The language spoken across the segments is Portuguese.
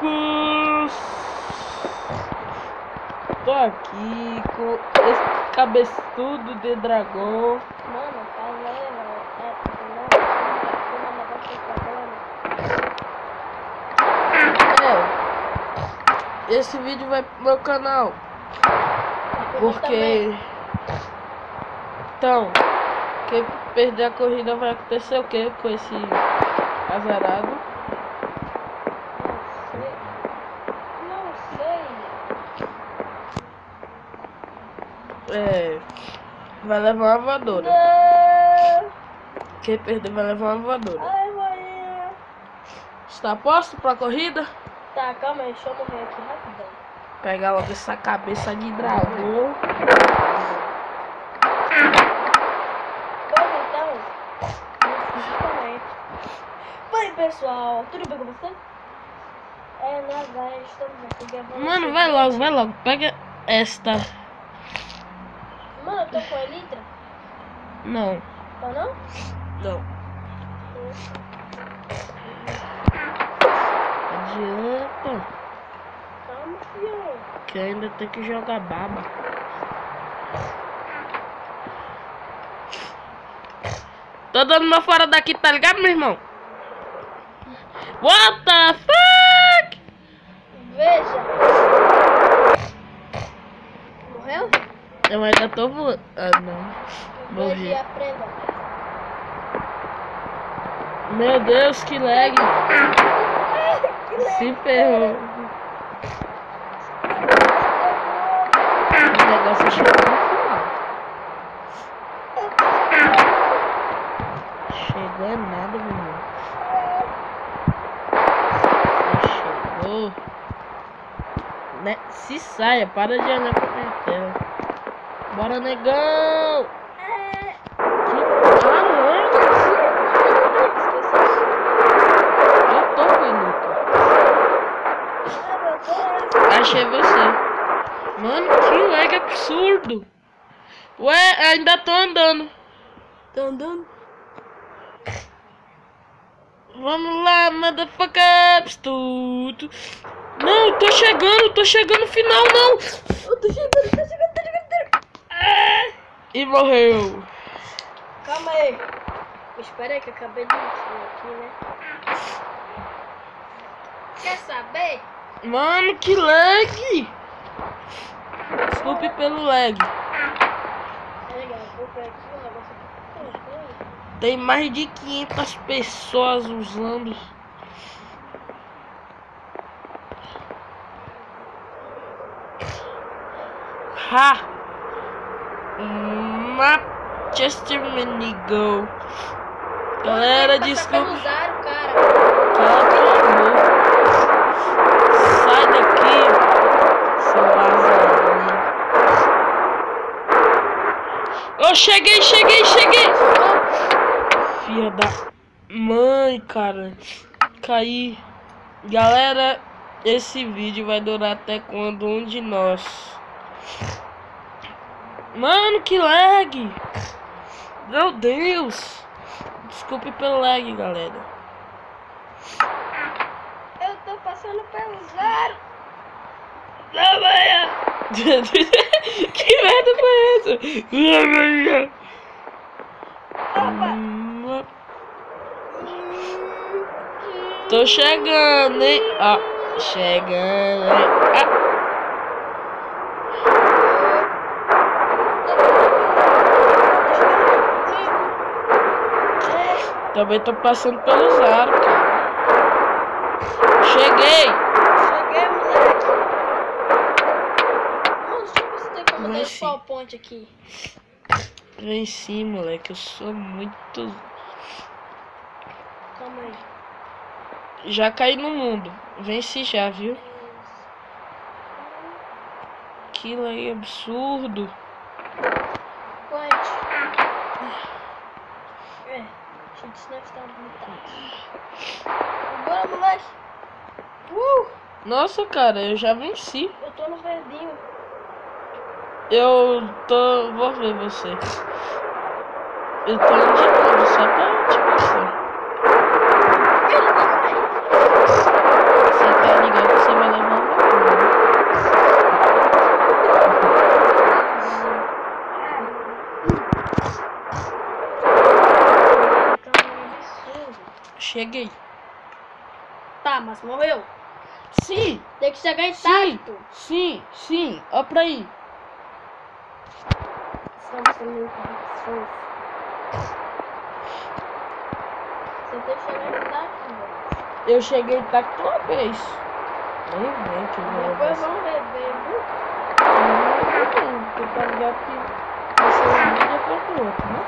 amigos! Tô aqui com esse cabeçudo de dragão. Mano, calma aí, mano. Esse vídeo vai pro meu canal. Porque... Então, quem perder a corrida vai acontecer o que com esse azarado? Não sei. Vai levar uma voadora. Não. Quem perder vai levar uma voadora. Ai, Maria. Está posto pra corrida? Tá, calma aí, deixa eu morrer aqui rapidão. Pegar logo essa cabeça de dragão. Pois então, oi pessoal, tudo bem com você? Nós estamos aqui gravando. Mano, vai logo, pega esta. Mano, eu tô com a Elytra? Não. Tá não? Não. Adianta. Calma, filho. Que ainda tem que jogar baba. Tô dando uma fora daqui, tá ligado, meu irmão? What the fuck? Veja. Morreu? Eu ainda tô voando. Ah, não. Veja Morri. e aprenda. Meu Deus, que lag. Se ferrou. O negócio chegou no final. Chegou é nada, meu irmão. Chegou. Né? Se saia, para de olhar pra minha tela. Bora, negão! Eu tô com Achei você. Mano, que lag absurdo. Ué, ainda tô andando. Tô andando? Vamos lá, motherfuckers. Tudo. Não, tô chegando no final, não. Eu tô chegando. E morreu. Calma aí. Espera aí que eu acabei de mentir aqui, né? Quer saber? Mano, que lag. Desculpe pelo lag. Legal, vou por aqui o negócio aqui. Tem mais de 500 pessoas usando. Ha! Manchester Minigo. Galera, desculpa. Usaram, cara. Cala tua boca. Sai daqui, seu azarão. Eu cheguei. Filha da mãe, cara. Caí. Galera, esse vídeo vai durar até quando um de nós. Mano, que lag. Meu Deus. Desculpe pelo lag, galera. Eu tô passando pelo zero. Que merda foi essa? Tô chegando, hein? Ó, chegando, hein? Também tô passando pelo zero, cara. Cheguei, moleque. Mano, deixa eu ver se tem como Vai dar sim. qual ponte aqui. Vem sim, moleque. Eu sou muito... Calma aí. Já caí no mundo. Venci já, viu? Aquilo aí é absurdo. Ponte. Gente, senão está bonitado. Bora, moleque. Nossa, cara, eu já venci. Eu tô no verdinho. Vou ver você. Eu tô indo de novo, só pra te mostrar. Você tá ligado? Cheguei. Tá, mas morreu. Sim, Tem que chegar intacto. sim. Ó pra aí. Estamos sendo intactos. Você tem que chegar intacto, velho. Eu cheguei intacto uma vez. Nem vem que eu vou Depois vamos rever, viu? Tu tá ligado que vai ser um vídeo atrás do outro, né?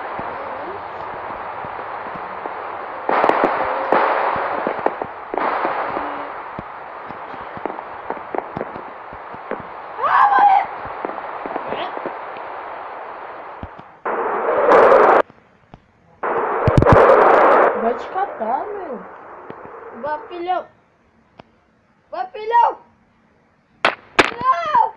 Vai te catar, meu. Vai, filhão. Vai, filhão. Não!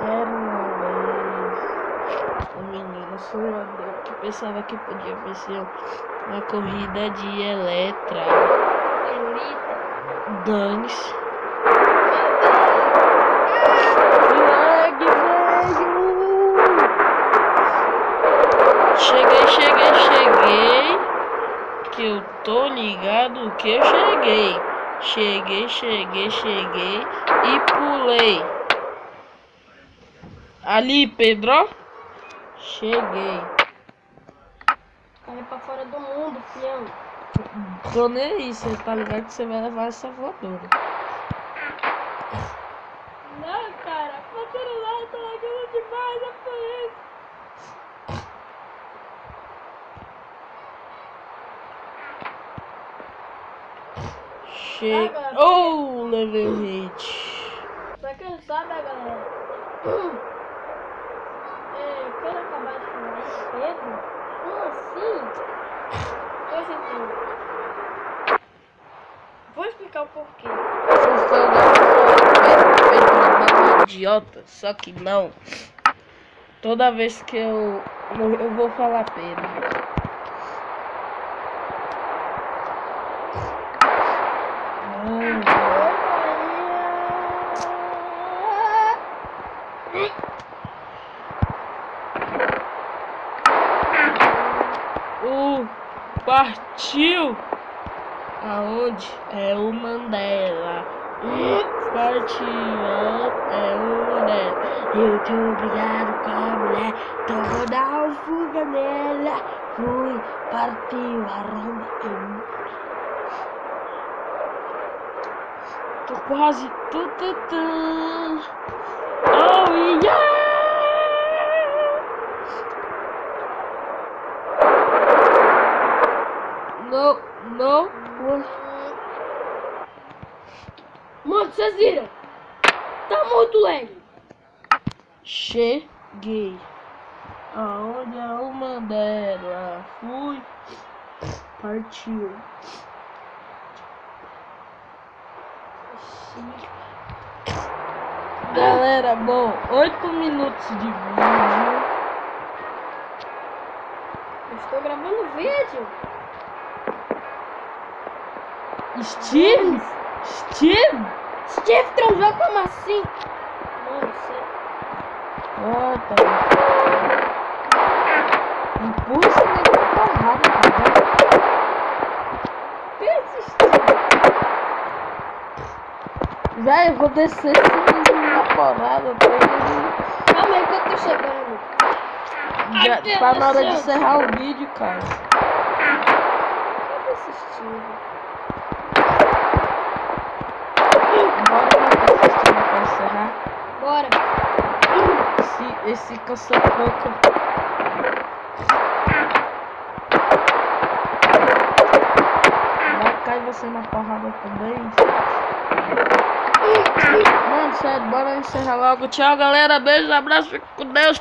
Era uma vez um menino sonhador que pensava que podia vencer uma corrida de Eletra. Elita. Dane-se. Lag, velho! Cheguei. Que eu tô ligado que eu cheguei. Cheguei e pulei. Ali, Pedro. Cheguei. Cai pra fora do mundo, filhão. Tô nem aí, você tá ligado que você vai levar essa voadora. Não, cara. Você não vai, tô lagando demais, é por isso. Oh, levei o hit. Pra quem não sabe, galera. Quero acabar de falar isso, Pedro. Como assim? Pois então. Vou explicar o porquê. Vocês estão dando Pedro é um idiota, só que não. Toda vez que eu vou falar Pedro. Partiu! Aonde? É o Mandela. Partiu! É o Mandela. Eu tô obrigado com a mulher. Então vou dar uma fuga nela. Fui, partiu, arromba. Tô quase. Oh, yeah! Não. Mano, vocês viram? Tá muito lento. Cheguei. Aonde é o Mandela? Fui. Partiu. Galera, bom, 8 minutos de vídeo. Eu estou gravando vídeo. Steve transou como assim? Mano, você... tá. Empurra esse negócio pra porrada, cara. Véi, eu vou descer esse menino na porrada. Calma aí que eu tô chegando. Já tá na hora de encerrar o vídeo, cara. Cadê esse Steve? Bora assistir pra encerrar. Bora. Esse caça-pouco. Vai cair você na porrada também. Mano, sério, bora encerrar logo. Tchau, galera. Beijo, abraço, fica com Deus.